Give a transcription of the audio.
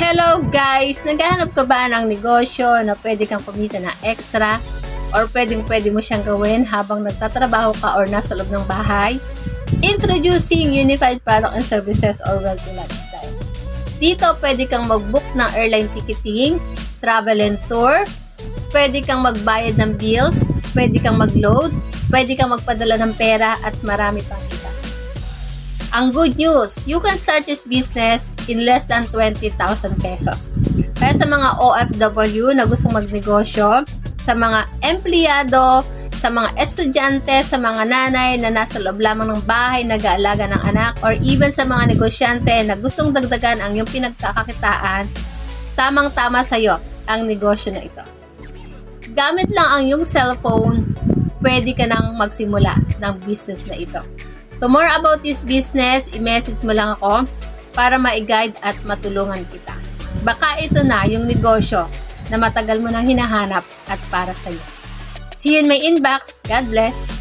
Hello guys! Naghahanap ka ba ng negosyo na pwede kang kumita ng extra or pwede mo siyang gawin habang nagtatrabaho ka or nasa loob ng bahay? Introducing Unified Product and Services or Wealthy Lifestyle. Dito pwede kang mag-book ng airline ticketing, travel and tour, pwede kang magbayad ng bills, pwede kang mag-load, pwede kang magpadala ng pera at marami pang kita. Ang good news, you can start this business in less than 20,000 pesos. Kaya sa mga OFW na gustong magnegosyo, sa mga empleyado, sa mga estudyante, sa mga nanay na nasa loob lamang ng bahay, nag-aalaga ng anak, or even sa mga negosyante na gustong dagdagan ang iyong pinagkakakitaan, tamang-tama sa iyo ang negosyo na ito. Gamit lang ang iyong cellphone, pwede ka nang magsimula ng business na ito. To more about this business, i-message mo lang ako para ma-guide at matulungan kita. Baka ito na yung negosyo na matagal mo nang hinahanap at para sa iyo. See you in my inbox. God bless!